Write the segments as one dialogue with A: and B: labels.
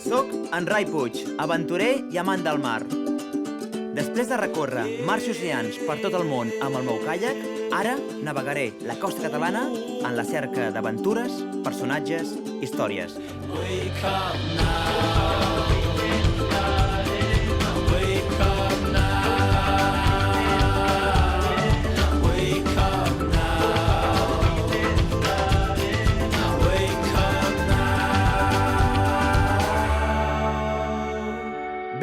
A: Soc en Rai Puig, aventurer i amant del mar. Després de recórrer mars i oceans per tot el món amb el meu caiac, ara navegaré la costa catalana en la cerca d'aventures, personatges, històries.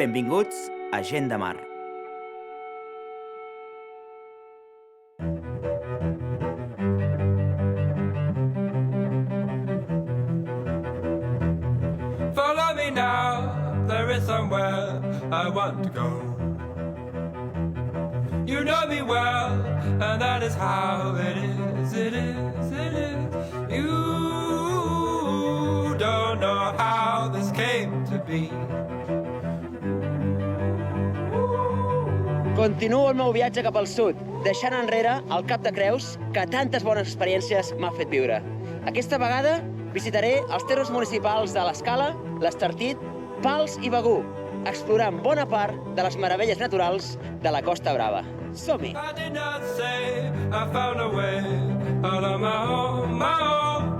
A: Benvinguts a Gent de Mar.
B: Follow me now, there is somewhere I want to go. You know me well, and that is how it is, it is, it is. You don't know how this came to be.
A: Continuo el meu viatge cap al sud, deixant enrere el Cap de Creus que tantes bones experiències m'ha fet viure. Aquesta vegada visitaré els terres municipals de l'Escala, l'Estartit, Pals i Begur, explorant bona part de les meravelles naturals de la Costa Brava. Som-hi!
B: I did not say I found a way out of my own, my own.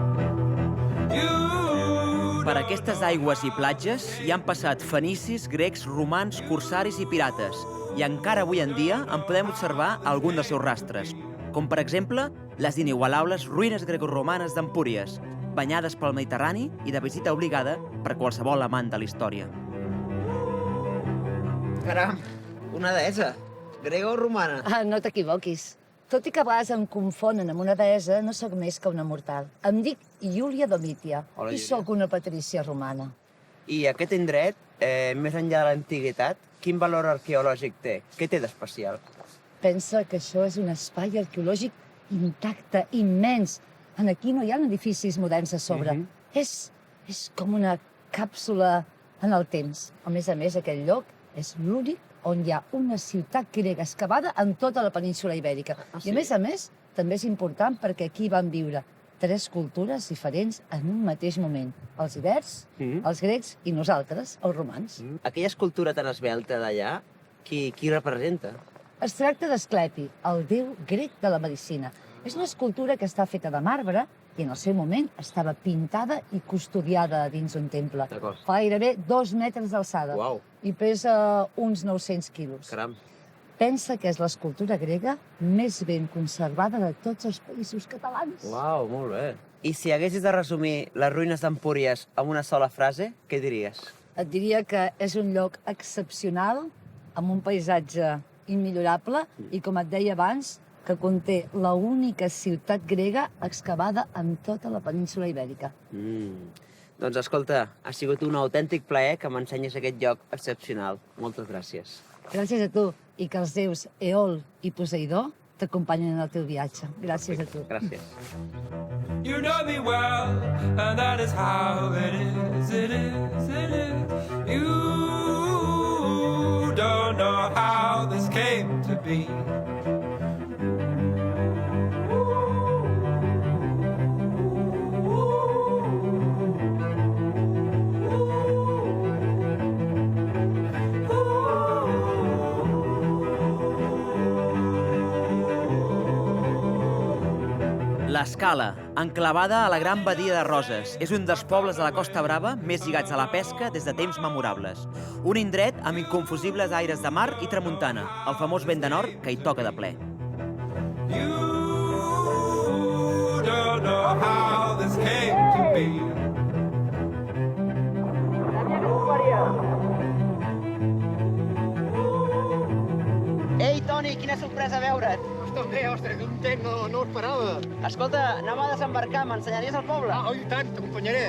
A: Per aquestes aigües i platges hi han passat fenicis, grecs, romans, corsaris i pirates, i encara avui en dia en podem observar algun dels seus rastres, com per exemple les inigualables ruïnes grecorromanes d'Empúries, banyades pel Mediterrani i de visita obligada per qualsevol amant de la història. Caram, una deessa, grega o romana?
C: No t'equivoquis. Tot i que a vegades em confonen amb una deessa, no sóc més que una mortal. Em dic Iulia Domitia i sóc una patrícia romana.
A: I aquest indret, més enllà de l'antiguitat, quin valor arqueològic té? Què té d'especial?
C: Pensa que això és un espai arqueològic intacte, immens. Aquí no hi ha edificis moderns a sobre. És com una càpsula en el temps. A més, aquest lloc és l'únic on hi ha una ciutat grega excavada en tota la península ibèrica. I a més, també és important perquè aquí van viure 3 cultures diferents en un mateix moment. Els ibers, els grecs i nosaltres, els romans.
A: Aquella escultura tan esvelta d'allà, qui representa?
C: Es tracta d'Asclepi, el déu grec de la medicina. És una escultura que està feta de marbre i en el seu moment estava pintada i custodiada dins un temple. Fa gairebé 2 metres d'alçada i pesa uns 900 quilos.
A: Caram.
C: Pensa que és l'escultura grega més ben conservada de tots els països catalans.
A: Uau, molt bé. I si haguessis de resumir les ruïnes d'Empúries amb una sola frase, què diries?
C: Et diria que és un lloc excepcional, amb un paisatge immillorable i, com et deia abans, que conté l'única ciutat grega excavada en tota la península ibèrica.
A: Doncs escolta, ha sigut un autèntic plaer que m'ensenyis aquest lloc excepcional. Moltes gràcies.
C: Gràcies a tu i que els déus Eol i Poseidó t'acompanyen en el teu viatge. Gràcies a tu.
A: Gràcies.
B: You know me well, and that is how it is, it is, it is. You don't know how this came to be.
A: L'Escala, enclavada a la Gran Badia de Roses, és un dels pobles de la Costa Brava més lligats a la pesca des de temps memorables. Un indret amb inconfusibles aires de mar i tramuntana, el famós vent de nord que hi toca de ple.
B: You don't know how this came to be.
A: Ei, Toni, quina sorpresa veure't!
D: Ostres, un temps no ho esperava.
A: Escolta, anem a desembarcar, m'ensenyaries el poble?
D: I tant, t'acompanyaré.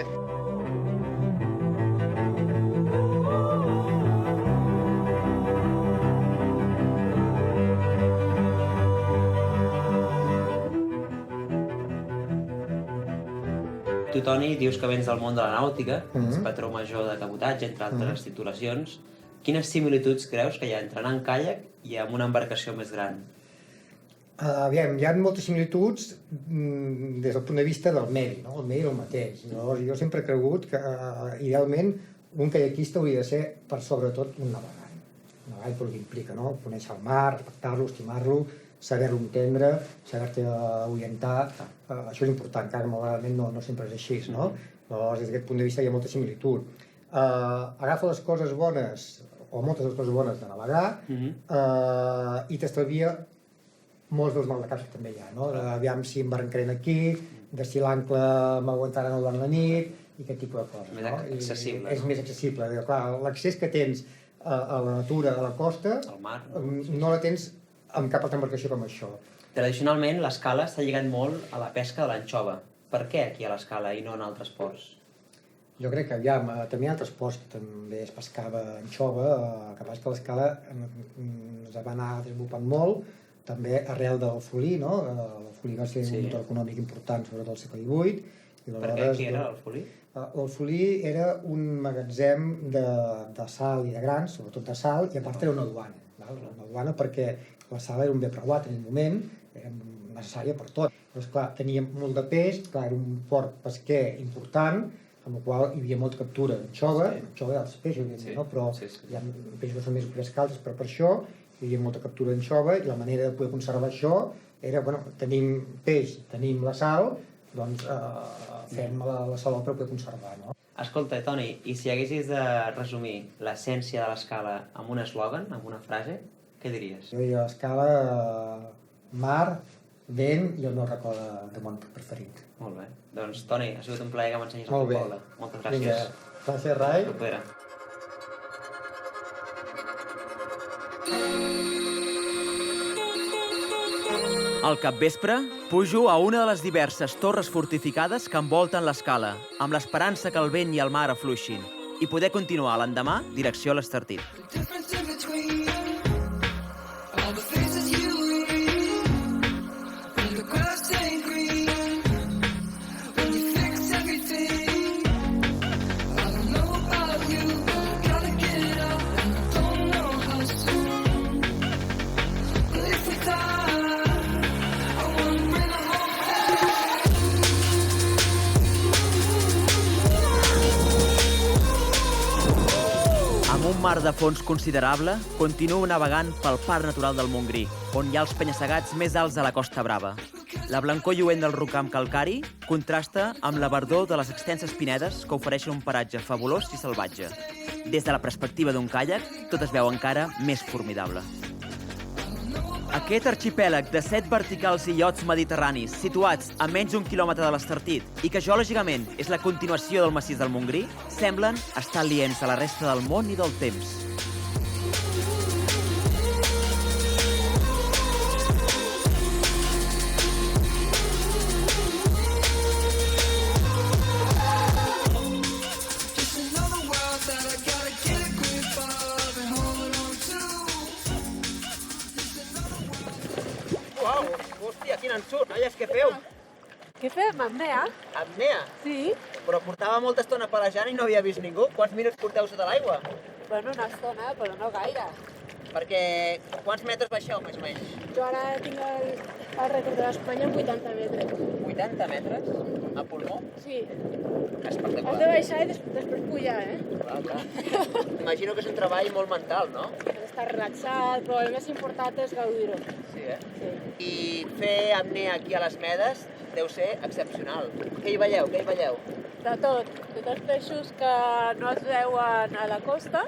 A: Tu, Toni, dius que vens del món de la nàutica, ets patró major de cabotatge, entre altres titulacions. Quines similituds creus que hi ha entre anar en caiac i amb una embarcació més gran?
D: Aviam, hi ha moltes similituds des del punt de vista del medi, no? El medi és el mateix. Jo sempre he cregut que, idealment, un kayakista hauria de ser, per sobretot, un navegant. Un navegant pel que implica, no? Conèixer el mar, respectar-lo, estimar-lo, saber-lo entendre, saber-te orientar. Això és important, que malauradament no sempre és així, no? Llavors, des d'aquest punt de vista hi ha molta similitud. Agafa les coses bones, o moltes de les coses bones de navegar, i t'estalvia molts dels maldecaps que també hi ha, no? Aviam si em barrancaré aquí, de si l'ancle m'aguantarà no durant la nit, i aquest tipus de coses.
E: Més accessible.
D: És més accessible. Clar, l'accés que tens a la natura, a la costa,
E: al mar,
D: no la tens amb cap altra embarcació com això.
E: Tradicionalment, l'escala s'ha lligat molt a la pesca de l'anxova. Per què aquí a l'escala i no en altres ports?
D: Jo crec que, aviam, també hi ha altres ports que també es pescava anxova, el que passa que l'escala es va anar desenvolupant molt, també arrel del folí, no? El folí va ser un motor econòmic important, sobretot al segle XVIII.
E: Per què? Què era el folí?
D: El folí era un magatzem de sal i de grans, sobretot de sal, i a part era una duana. Una duana perquè la sal era un bé preuat en aquell moment, era necessària per tot. Llavors, clar, tenia molt de peix, clar, era un port pesquer important, amb el qual hi havia molta captura d'anxova, anxova dels peixos, no? Però hi ha peixos que són més frescs que altres, però per això hi havia molta captura d'anxova, i la manera de poder conservar això era, bueno, tenim peix, tenim la sal, doncs fem la sal per poder conservar, no?
E: Escolta, Toni, i si haguessis de resumir l'essència de l'escala amb un eslògan, amb una frase, què diries?
D: Jo diria l'escala, mar, vent i el meu racó de món preferit.
E: Molt bé. Doncs, Toni, ha sigut un plaer que m'ensenyis el
D: Molt bé.
E: poble. Moltes gràcies.
D: Vinga, gràcies, Rai.
E: Propera.
A: Al capvespre, pujo a una de les diverses torres fortificades que envolten l'escala, amb l'esperança que el vent i el mar afluixin, i poder continuar l'endemà direcció a l'Estartit. Amb un mar de fons considerable, continuo navegant pel Parc Natural del Montgrí, on hi ha els penya-segats més alts de la Costa Brava. La blancor lluent del rocam calcari contrasta amb la verdor de les extenses pinedes que ofereixen un paratge fabulós i salvatge. Des de la perspectiva d'un caiac, tot es veu encara més formidable. Aquest arxipèlag de 7 verticals illots mediterranis situats a menys d'un quilòmetre de l'Estartit i que geològicament és la continuació del massís del Montgrí, semblen estar aliens a la resta del món i del temps.
E: Uau! Hòstia, quin ensurt, noies, què feu?
F: Què fem, apnea?
E: Apnea?
F: Sí.
E: Però portava molta estona palejant i no havia vist ningú. Quants minuts porteu sota l'aigua?
F: Bueno, una estona, però no gaire.
E: Perquè quants metres baixeu, més o menys?
F: Jo ara tinc el rècord de l'Espanya amb 80 metres.
E: 80 metres? A pulmó?
F: Sí.
E: Espectacular.
F: Has de baixar i després pujar,
E: Clar, clar. Imagino que és un treball molt mental, no?
F: Has d'estar relaxat, però el més important és gaudir-ho.
E: Sí, eh?
F: Sí.
E: I fer apnea aquí a les Medes deu ser excepcional. Què hi veieu? Què hi veieu?
F: De tot. Tots els peixos que no es veuen a la costa.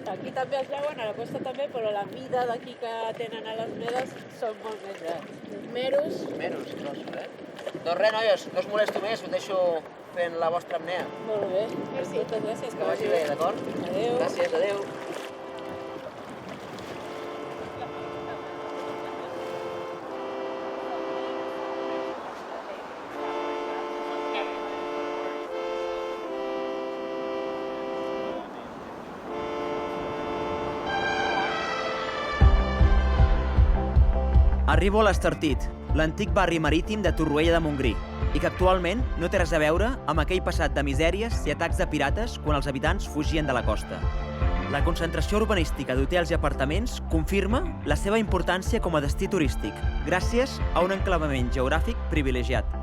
F: Aquí també es veuen, a la costa també, però la mida d'aquí que tenen a les medes són molt més grans. Els meros.
E: Meros, grossos, eh? Doncs res, noies, no us molesto més, us deixo fent la vostra apnea.
F: Molt bé. Merci. Moltes gràcies.
E: Que vagi bé, d'acord?
F: Adéu.
E: Gràcies, adéu.
A: Arribo a l'Estartit, l'antic barri marítim de Torroella de Montgrí, i que actualment no té res a veure amb aquell passat de misèries i atacs de pirates quan els habitants fugien de la costa. La concentració urbanística d'hotels i apartaments confirma la seva importància com a destí turístic, gràcies a un enclavament geogràfic privilegiat.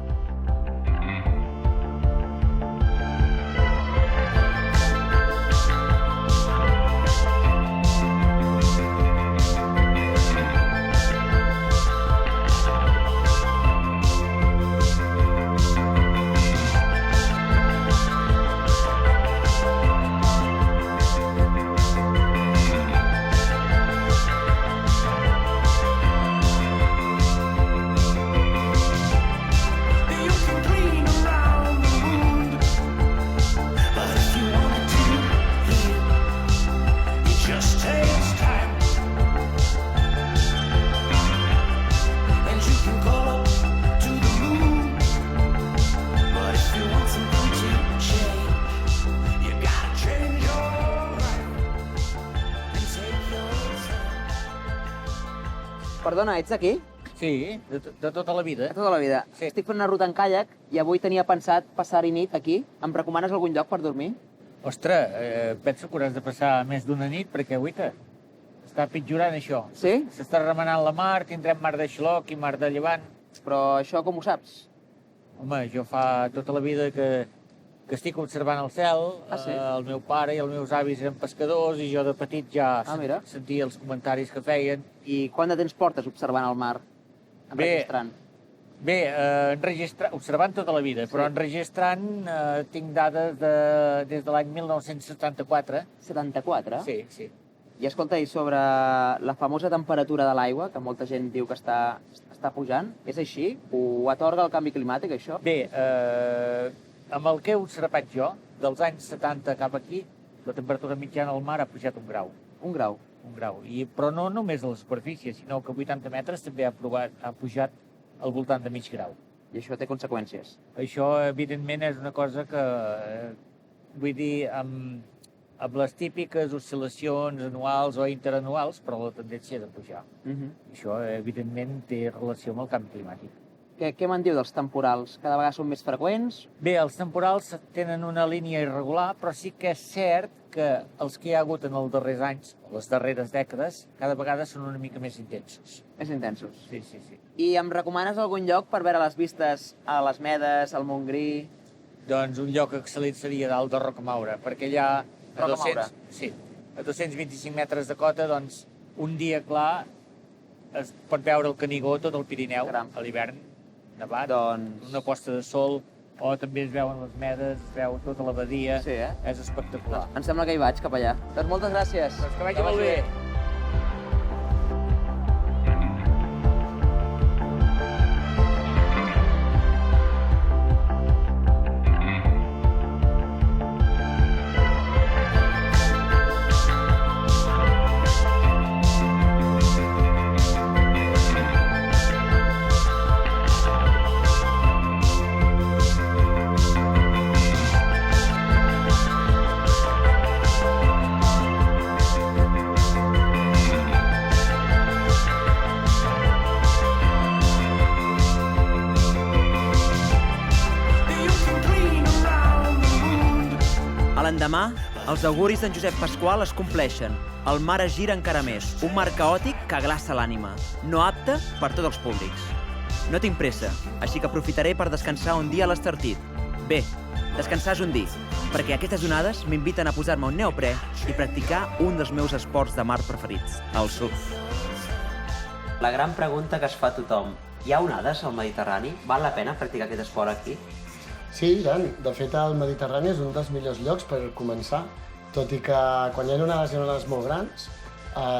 A: Perdona, ets d'aquí?
G: Sí, de tota la vida.
A: De tota la vida.
G: Sí.
A: Estic fent una ruta en caiac i avui tenia pensat passar-hi nit aquí. Em recomanes algun lloc per dormir?
G: Ostres, penso que hauràs de passar més d'una nit, perquè, guaita, està pitjorant això.
A: Sí?
G: S'està remenant la mar, tindrem mar de xaloc i mar de llevant.
A: Però això com ho saps?
G: Home, jo fa tota la vida que estic observant el cel.
A: Sí?
G: El meu pare i els meus avis eren pescadors i jo de petit ja
A: mira.
G: sentia els comentaris que feien.
A: I quant de temps portes observant el mar? Enregistrant?
G: Bé, observant tota la vida, però enregistrant tinc dades des de l'any 1974.
A: 74?
G: Sí.
A: I escolta, i sobre la famosa temperatura de l'aigua, que molta gent diu que està pujant, és així? Ho atorga el canvi climàtic, això?
G: Bé, amb el que he observat jo, dels anys 70 cap aquí, la temperatura mitjana del mar ha pujat 1 grau.
A: 1 grau?
G: 1 grau. Però no només a la superfície, sinó que a 80 metres també ha pujat al voltant de mig grau.
A: I això té conseqüències?
G: Això, evidentment, és una cosa que, vull dir, amb les típiques oscil·lacions anuals o interanuals, però la tendència és a pujar. Això, evidentment, té relació amb el canvi climàtic.
A: Què me'n diu dels temporals? Cada vegada són més freqüents?
G: Bé, els temporals tenen una línia irregular, però sí que és cert que els que hi ha hagut en els darrers anys, o les darreres dècades, cada vegada són una mica més intensos.
A: Més intensos?
G: Sí.
A: I em recomanes algun lloc per veure les vistes a les Medes, al Montgrí?
G: Doncs un lloc excel·lent seria dalt de Rocamoura, perquè allà a 225 metres de cota, doncs, un dia clar es pot veure el Canigó, tot el Pirineu, a l'hivern, nevat, una posta de sol, o també es veuen les Medes, es veu tota la badia, és espectacular.
A: Em sembla que hi vaig, cap allà. Doncs moltes gràcies.
G: Doncs que vagi molt bé.
A: L'endemà, els auguris d'en Josep Pasqual es compleixen. El mar es gira encara més, un mar caòtic que glaça l'ànima, no apte per tots els públics. No tinc pressa, així que aprofitaré per descansar un dia a l'Estartit. Bé, descansar és un dir, perquè aquestes onades m'inviten a posar-me un neoprè i practicar un dels meus esports de mar preferits, el surf.
E: La gran pregunta que es fa tothom, hi ha onades al Mediterrani? Val la pena practicar aquest esport aquí?
H: Sí, i tant. De fet, el Mediterrani és un dels millors llocs per començar, tot i que quan hi ha onades molt grans,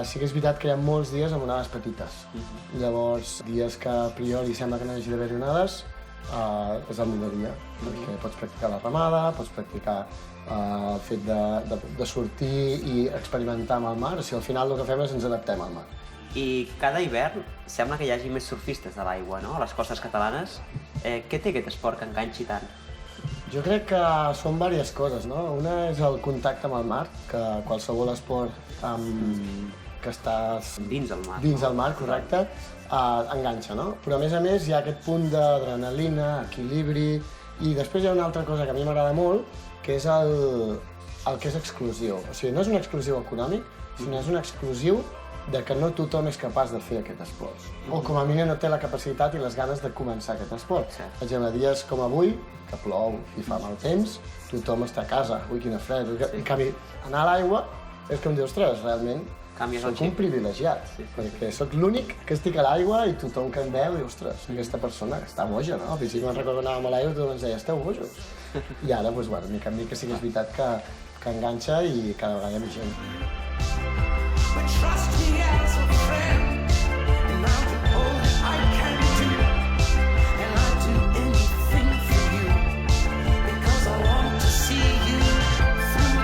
H: sí que és veritat que hi ha molts dies amb onades petites. Llavors, dies que a priori sembla que no hi hagi d'haver onades, és el millor dia, perquè pots practicar la remada, pots practicar el fet de sortir i experimentar amb el mar, o sigui, al final el que fem és ens adaptem al mar.
E: I cada hivern sembla que hi hagi més surfistes de l'aigua, no?, a les costes catalanes. Què té aquest esport que enganxi tant?
H: Jo crec que són diverses coses, no? Una és el contacte amb el mar, que qualsevol esport que estàs
E: dins el mar,
H: correcte, enganxa, no? Però a més hi ha aquest punt d'adrenalina, equilibri, i després hi ha una altra cosa que a mi m'agrada molt, que és el que és exclusiu. O sigui, no és un exclusiu econòmic, sinó és un exclusiu de que no tothom és capaç de fer aquest esport. O com a mínim no té la capacitat i les ganes de començar aquest esport. Per exemple, dies com avui, que plou i fa mal temps, tothom està a casa. Ui, quina fred. En canvi, anar a l'aigua és que em dius, ostres, realment soc un privilegiat, perquè sóc l'únic que estic a l'aigua i tothom que em veu diu, ostres, aquesta persona que està boja, no? Al principi me'n recordo que anàvem a l'aigua i tothom ens deia, esteu bojos? I ara, doncs, bueno, mica en mica sí que és veritat que enganxa i cada vegada hi ha més gent.
B: Trust me as a friend, and I'll do all that I can do, and I'll do anything for you, because I want to see you through.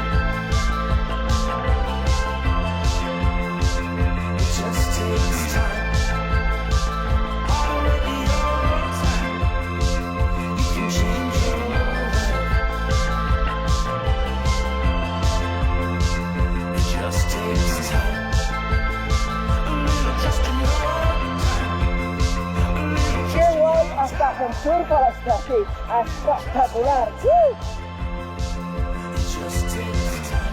B: It just takes time, already your time, you can change your life. It
F: ostres, sí, espectacular!
B: It just takes time.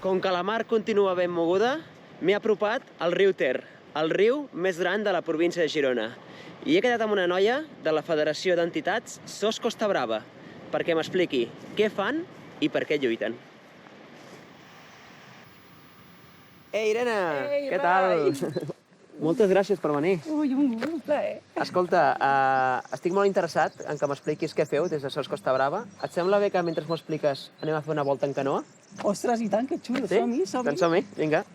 E: Com que la mar continua ben moguda, m'he apropat al riu Ter, el riu més gran de la província de Girona. I he quedat amb una noia de la Federació d'Entitats SOS Costa Brava perquè m'expliqui què fan i per què lluiten. Ei, Irene!
F: Ei,
E: què tal? Moltes gràcies per venir.
F: Ui, un plaer.
E: Escolta, estic molt interessat en que m'expliquis què feu des de SOS Costa Brava. Et sembla bé que mentre m'ho expliques anem a fer una volta en canoa?
F: Ostres, i tant, que xulo.
E: Sí?
F: Som-hi.
E: Doncs som-hi, vinga.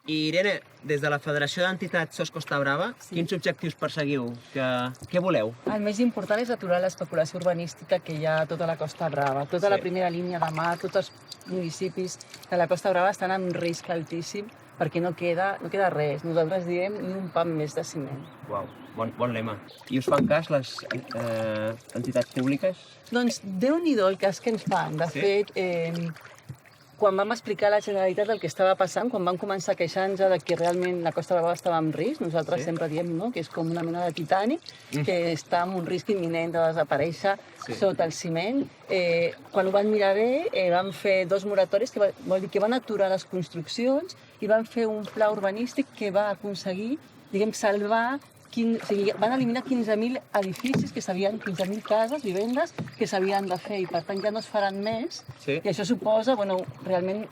E: I Irene, des de la Federació d'Entitats SOS Costa Brava, quins objectius perseguiu? Què voleu?
F: El més important és aturar l'especulació urbanística que hi ha a tota la Costa Brava. Tota la primera línia de mar, tots els municipis de la Costa Brava estan en risc altíssim perquè no queda res. Nosaltres diem ni un pam més de ciment.
E: Uau, bon lema. I us fan cas les entitats públiques?
F: Doncs Déu-n'hi-do el cas que ens fan. De fet, quan vam explicar a la Generalitat el que estava passant, quan van començar a queixar-nos de que realment la Costa Brava estava en risc, nosaltres sempre diem que és com una mena de Titanic, que està en un risc imminent de desaparèixer sota el ciment. Quan ho van mirar bé, van fer 2 moratoris, que vol dir que van aturar les construccions i van fer un pla urbanístic que va aconseguir, salvar van eliminar 15.000 edificis, 15.000 cases, vivendes, que s'havien de fer i per tant ja no es faran més. I això suposa, realment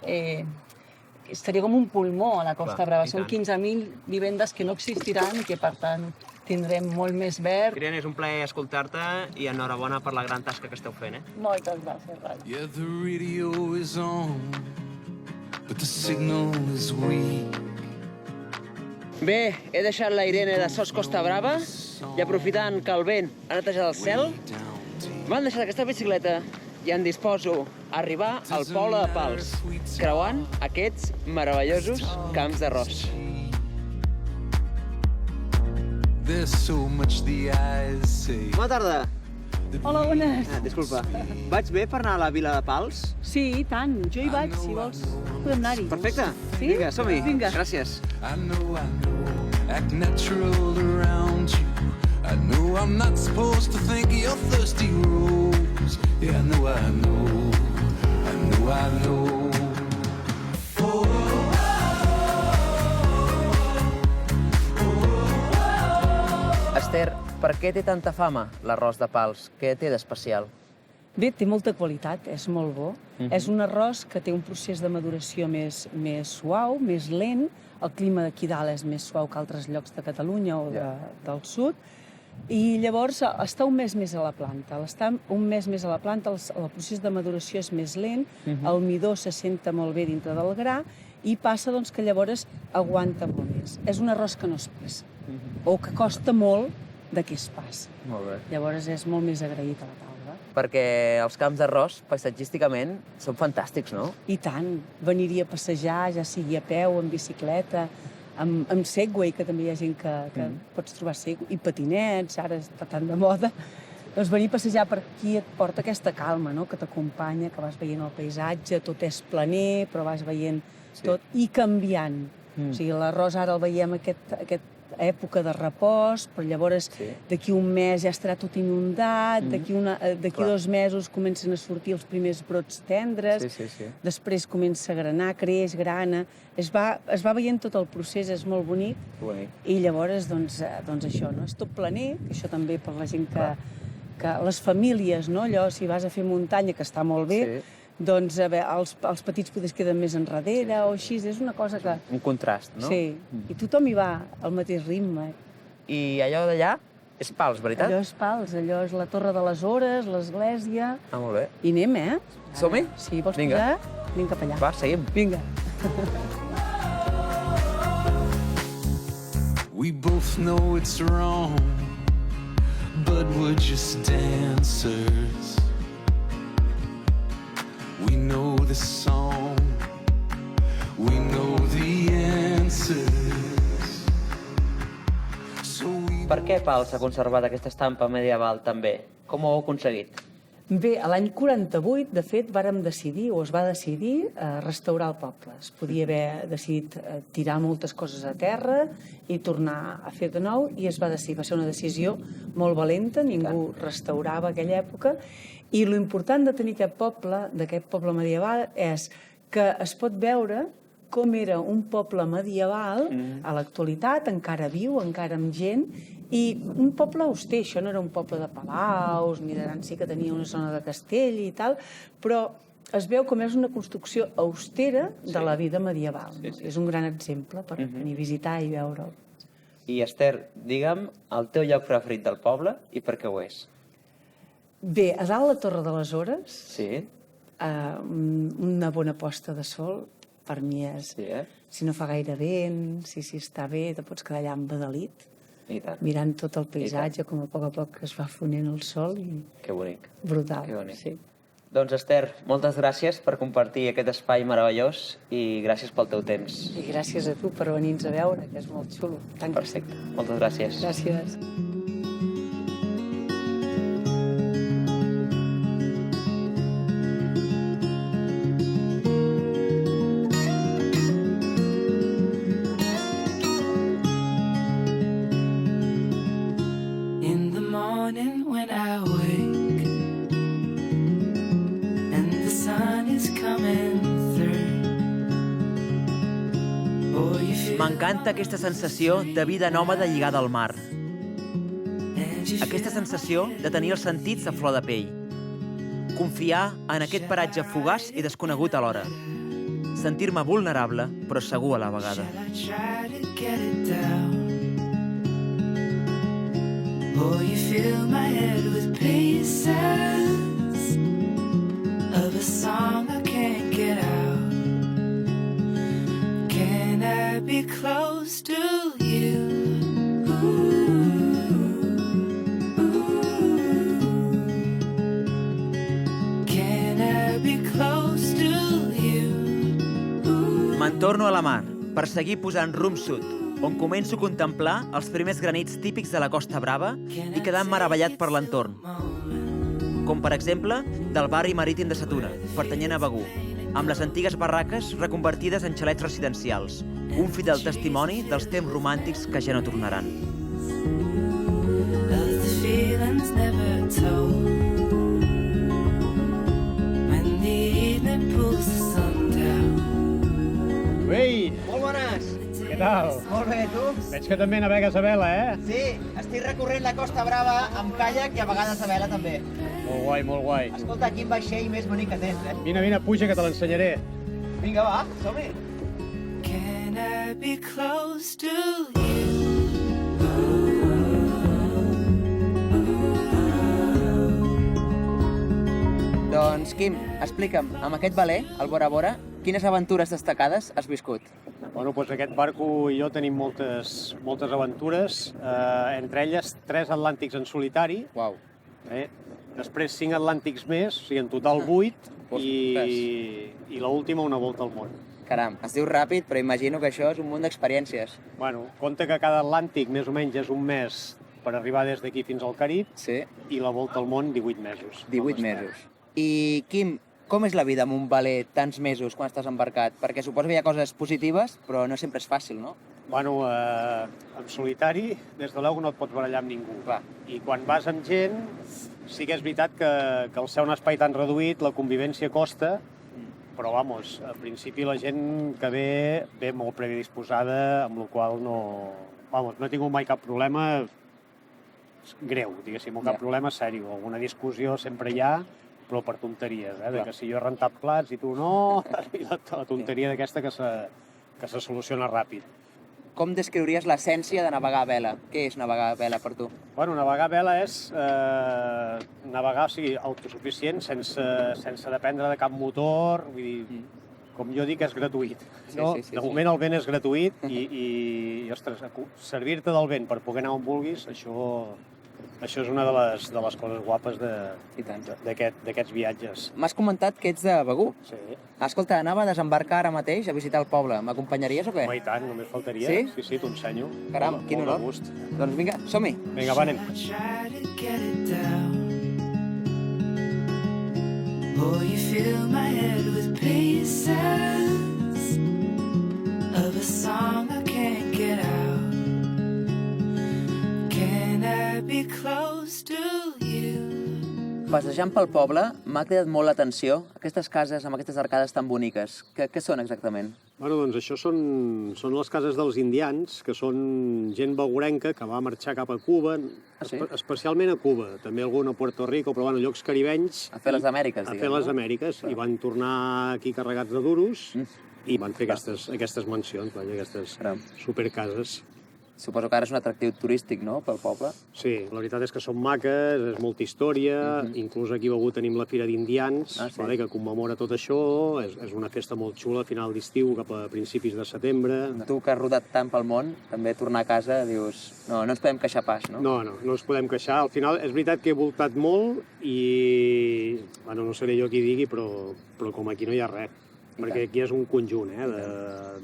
F: seria com un pulmó a la Costa Brava. Són 15.000 vivendes que no existiran i que per tant tindrem molt més verd.
E: Irene, és un plaer escoltar-te i enhorabona per la gran tasca que esteu fent.
F: Moltes gràcies, Rai.
B: Yeah, the radio is on, but the signal is weak.
E: Bé, he deixat la Irene de SOS Costa Brava i aprofitant que el vent ha netejat el cel, m'han deixat aquesta bicicleta i em disposo a arribar al poble de Pals, creuant aquests meravellosos camps d'arròs. Bona tarda.
F: Hola, bones.
E: Disculpa, vaig bé per anar a la vila de Pals?
F: Sí, i tant. Jo hi vaig, si vols. Podem anar-hi.
E: Perfecte.
F: Sí?
E: Vinga, som-hi.
F: Vinga.
E: Gràcies.
B: I know, act natural around you. I know I'm not supposed to think of your thirsty rose. Yeah, I know, I know, I know, I know.
A: Esther, per què té tanta fama l'arròs de Pals? Què té d'especial?
F: Bé, té molta qualitat, és molt bo. És un arròs que té un procés de maduració més suau, més lent. El clima d'aquí dalt és més suau que altres llocs de Catalunya o del sud. I llavors està un mes més a la planta. Al estar un mes més a la planta, el procés de maduració és més lent, el midó s'assenta molt bé dintre del gra i passa que llavors aguanta molt més. És un arròs que no es passa, o que costa molt de què es passa.
A: Molt bé.
F: Llavors és molt més agraït a la taula.
A: Perquè els camps d'arròs, paisatgísticament, són fantàstics, no?
F: I tant. Venir-hi a passejar, ja sigui a peu, en bicicleta, amb Segway, que també hi ha gent que pots trobar Segway, i patinets, ara està tan de moda. Doncs venir a passejar per aquí et porta aquesta calma, no?, que t'acompanya, que vas veient el paisatge, tot és planer, però vas veient tot, i canviant. O sigui, l'arròs ara el veiem aquesta època de repòs, però llavors d'aquí un mes ja estarà tot inundat, d'aquí 2 mesos comencen a sortir els primers brots tendres, després comença a granar, creix, grana, es va veient tot el procés, és molt bonic, i llavors, doncs això, no? És tot planer, això també per la gent que les famílies, no? Allò, si vas a fer muntanya, que està molt bé, doncs els petits potser es queden més enrere o així, és una cosa que...
A: Un contrast, no?
F: Sí, i tothom hi va al mateix ritme.
A: I allò d'allà és Pals, veritat?
F: Allò és Pals, allò és la Torre de les Hores, l'església...
A: Ah, molt bé.
F: I anem,
A: Som-hi?
F: Sí, vols posar? Anem cap allà.
A: Va, seguim.
F: Vinga.
B: We both know it's wrong, but we're just dancers. We know the song, we know the answers. So we...
A: Per
E: Per què Pals ha conservat aquesta estampa medieval tan bé? Com ho heu aconseguit?
I: Bé, a l'any 48, de fet, vàrem decidir, o es va decidir, restaurar el poble. Es podia haver decidit tirar moltes coses a terra i tornar a fer de nou, i es va decidir. Va ser una decisió molt valenta, ningú restaurava aquella època, i lo important de tenir d'aquest poble medieval, és que es pot veure com era un poble medieval a l'actualitat, encara viu, encara amb gent, i un poble auster. Això no era un poble de palaus, ni de gran, sí que tenia una zona de castell i tal, però es veu com és una construcció austera de la vida medieval. És un gran exemple per venir a visitar i veure'l.
E: I Esther, digue'm el teu lloc preferit del poble i per què ho és?
I: Bé, a dalt la Torre de les Hores,
E: Sí?
I: una bona posta de sol, per mi és...
E: Sí,
I: Si no fa gaire vent, si està bé, te pots quedar allà embadalit,
E: I tant.
I: mirant tot el paisatge, com a poc es va fonent el sol, i
E: Que bonic.
I: brutal.
E: Que bonic.
I: Sí.
E: Doncs, Esther, moltes gràcies per compartir aquest espai meravellós i gràcies pel teu temps.
I: I gràcies a tu per venir-nos a veure, que és molt xulo.
E: Perfecte. Moltes gràcies.
I: Gràcies.
B: In the morning when I wake and the sun is coming through. Oh, you feel
A: M'encanta aquesta sensació de vida nòmada lligada al mar.
B: and you
A: Aquesta sensació de tenir els sentits a flor de pell. Confiar en aquest paratge fugaç i desconegut alhora. Sentir-me vulnerable, però segur a la vegada.
B: I try to get it down. Oh, you fill my head with pieces of a song I can't get out. Can I be close to you? Can I be close to you?
A: Me'n torno a la mar, per seguir posant rumb sud, on començo a contemplar els primers granits típics de la Costa Brava i quedar meravellat per l'entorn. Com, per exemple, del barri marítim de Sa Tuna, pertanyent a Begur, amb les antigues barraques reconvertides en xalets residencials, un fidel testimoni dels temps romàntics que ja no tornaran.
B: Of the feelings never told. When the evening pulls the sun down.
J: Ei,
E: Molt bones!
J: què tal?
E: Molt bé, tu?
J: Veig que també navegues a vela, eh?
E: Sí, estic recorrent la Costa Brava amb caiac i a vegades a vela també.
J: Molt guai, molt guai.
E: Escolta, quin vaixell més bonic que tens,
J: Vine, vine, puja, que te l'ensenyaré.
E: Vinga, va, som-hi!
B: Can I be close to you?
E: Doncs, Quim, explica'm, amb aquest veler, el Bora Bora, quines aventures destacades has viscut?
J: Bueno, doncs aquest barco i jo tenim moltes aventures, entre elles 3 atlàntics en solitari,
E: Uau.
J: després 5 atlàntics més, o sigui, en total 8,
E: Ostres.
J: i l'última una volta al món.
E: Caram, es diu ràpid, però imagino que això és un munt d'experiències.
J: Bueno, compte que cada atlàntic més o menys és un mes per arribar des d'aquí fins al Carib,
E: Sí,
J: i la volta al món 18 mesos.
E: 18 mesos. I, Quim, com és la vida amb un veler tants mesos quan estàs embarcat? Perquè suposo que hi ha coses positives, però no sempre és fàcil, no?
J: Bueno, en solitari, des de l'eu no et pots barallar amb ningú.
E: Clar.
J: I quan vas amb gent, sí que és veritat que al ser un espai tan reduït, la convivència costa, però, vamos, al principi la gent que ve molt predisposada, amb la qual no he tingut mai cap problema greu, diguéssim, o cap problema sèrio. Alguna discussió sempre hi ha, però per tonteries, de que si jo he rentat plats i tu no, i la tonteria d'aquesta que se soluciona ràpid.
E: Com descriuries l'essència de navegar a vela? Què és navegar a vela per tu?
J: Bueno, navegar a vela és navegar, o sigui, autosuficient, sense dependre de cap motor, vull dir, com jo dic, és gratuït. No?
E: Sí.
J: De moment el vent és gratuït i ostres, servir-te del vent per poder anar on vulguis, això Això és una de les coses guapes d'aquests viatges.
E: M'has comentat que ets de Begur.
J: Sí.
E: Escolta, anava a desembarcar ara mateix a visitar el poble. M'acompanyaries o què?
J: Home, i tant, només faltaria.
E: Sí?
J: Sí, t'ho ensenyo.
E: Caram, quin
J: Molt de
E: honor.
J: gust.
E: Doncs vinga, som-hi.
J: Vinga, va, anem.
B: Try to get it down. Oh, you fill my head with pieces of a song I can't get out. Can I be close to you?
E: Passejant pel poble, m'ha cridat molt l'atenció aquestes cases amb aquestes arcades tan boniques. Què són exactament?
J: Bueno, doncs això són les cases dels indians, que són gent begurenca que va marxar cap a Cuba,
E: sí?
J: Especialment a Cuba, també algun a Puerto Rico, però bueno, llocs caribenys.
E: A fer les Amèriques,
J: diguem. A fer les Amèriques, i van tornar aquí carregats de duros i van fer aquestes mansions, aquestes supercases.
E: Suposo que ara és un atractiu turístic, no?, pel poble.
J: Sí, la veritat és que són maques, és molta història, inclús aquí a Begur tenim la Fira d'Indians, que commemora tot això, és una festa molt xula a final d'estiu, cap a principis de setembre.
E: Tu que has rodat tant pel món, també tornar a casa, dius, no ens podem queixar pas, no?
J: No ens podem queixar. Al final, és veritat que he voltat molt i, bueno, no seré jo qui digui, però com aquí no hi ha res. Perquè aquí és un conjunt,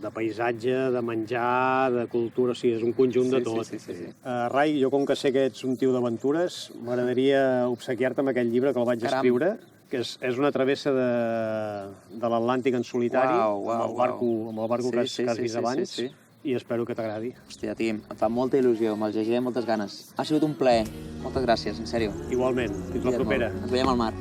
J: de paisatge, de menjar, de cultura, o sigui, és un conjunt de tot.
E: Sí.
J: Rai, jo com que sé que ets un tio d'aventures, m'agradaria obsequiar-te amb aquell llibre que el vaig escriure, que és una travessa de l'Atlàntic en solitari, amb el barco que has vist abans, i espero que t'agradi.
E: Hòstia, Tim, em fa molta il·lusió, me'l llegiré amb moltes ganes. Ha sigut un plaer. Moltes gràcies, en sèrio.
J: Igualment, fins la propera.
E: Ens veiem al mar.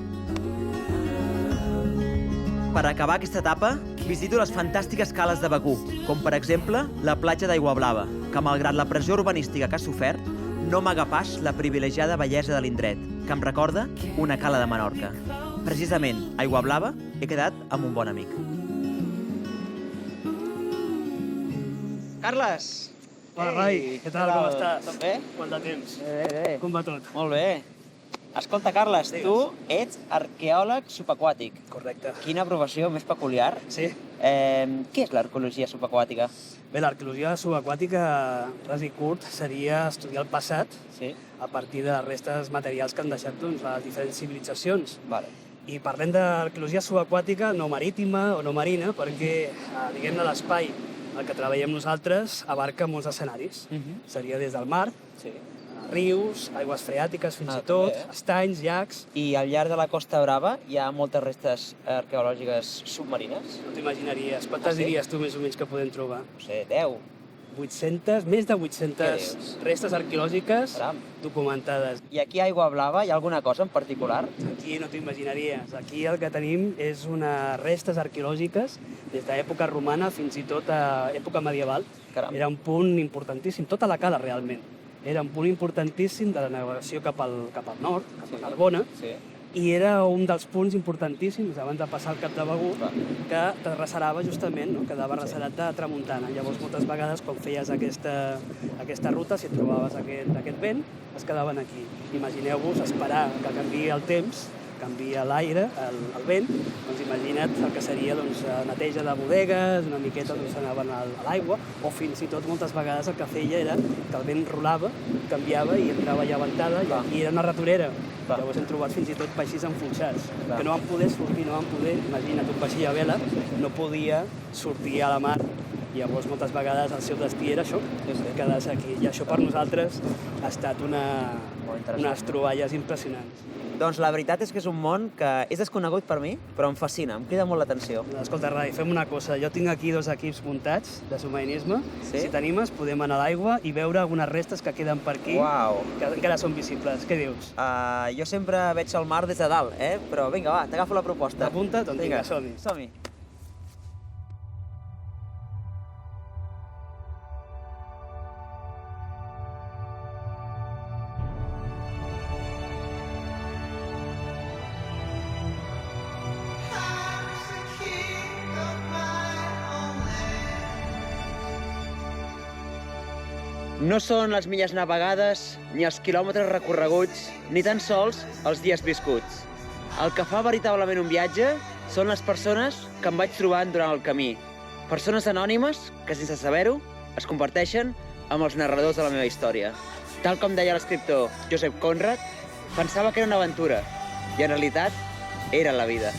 E: Per acabar aquesta etapa, visito les fantàstiques cales de Begur, com per exemple la platja d'Aigua Blava, que malgrat la pressió urbanística que ha sofert, no amaga pas la privilegiada bellesa de l'indret, que em recorda una cala de Menorca. Precisament, a Aigua Blava he quedat amb un bon amic. Carles!
K: Hola, Rai, què tal? Com estàs?
E: Tot bé?
K: Quant de temps?
E: Bé.
K: Com va tot?
E: Molt bé. Escolta, Carles, tu ets arqueòleg subaquàtic.
K: Correcte.
E: Quina professió més peculiar.
K: Sí.
E: Què és l'arqueologia subaquàtica?
K: Bé, l'arqueologia subaquàtica, ras i curt, seria estudiar el passat a partir de les restes materials que han deixat les diferents civilitzacions.
E: Vale.
K: I parlem d'arqueologia subaquàtica no marítima o no marina, perquè, diguem-ne, l'espai el que treballem nosaltres abarca molts escenaris. Seria des del mar, rius, aigües freàtiques fins i tot, estanys, llacs...
E: I al llarg de la Costa Brava hi ha moltes restes arqueològiques submarines?
K: No t'imaginaries. Quantes diries tu més o menys que podem trobar?
E: No sé, 10.
K: 800, més de 800 restes arqueològiques documentades.
E: I aquí a Aigua Blava hi ha alguna cosa en particular?
K: Aquí no t'ho imaginaries. Aquí el que tenim és unes restes arqueològiques des d'època romana fins i tot a època medieval. Era un punt importantíssim, tota la cala realment. Era un punt importantíssim de la navegació cap al nord, cap a Narbona, i era un dels punts importantíssims abans de passar al Cap de Begur que te reserava justament, quedava reserat de tramuntana. Llavors moltes vegades quan feies aquesta ruta, si et trobaves aquest vent, es quedaven aquí. Imagineu-vos esperar que canviï el temps, canvia l'aire, el vent, doncs imagina't el que seria neteja de bodegues, una miqueta anaven a l'aigua, o fins i tot moltes vegades el que feia era que el vent rolava, canviava i entrava ja ventada, i era una ratorera. Llavors hem trobat fins i tot peixís enfonsats, que no van poder sortir, imagina't un peixí a vela, no podia sortir a la mar. Llavors moltes vegades el seu destí era això, quedar-se aquí. I això per nosaltres ha estat unes troballes impressionants.
E: Doncs la veritat és que és un món que és desconegut per mi, però em fascina, em crida molt l'atenció.
K: Escolta, Rai, fem una cosa. Jo tinc aquí 2 equips muntats de submarinisme. Si t'animes, podem anar a l'aigua i veure algunes restes que queden per aquí, que encara són visibles. Què dius?
E: Jo sempre veig el mar des de dalt, però vinga, va, t'agafo la proposta.
K: T'apunta? Doncs vinga, som-hi.
E: Som-hi. No són les milles navegades, ni els quilòmetres recorreguts, ni tan sols els dies viscuts. El que fa veritablement un viatge són les persones que em vaig trobant durant el camí. Persones anònimes que, sense saber-ho, es comparteixen amb els narradors de la meva història. Tal com deia l'escriptor Joseph Conrad, pensava que era una aventura i en realitat era la vida.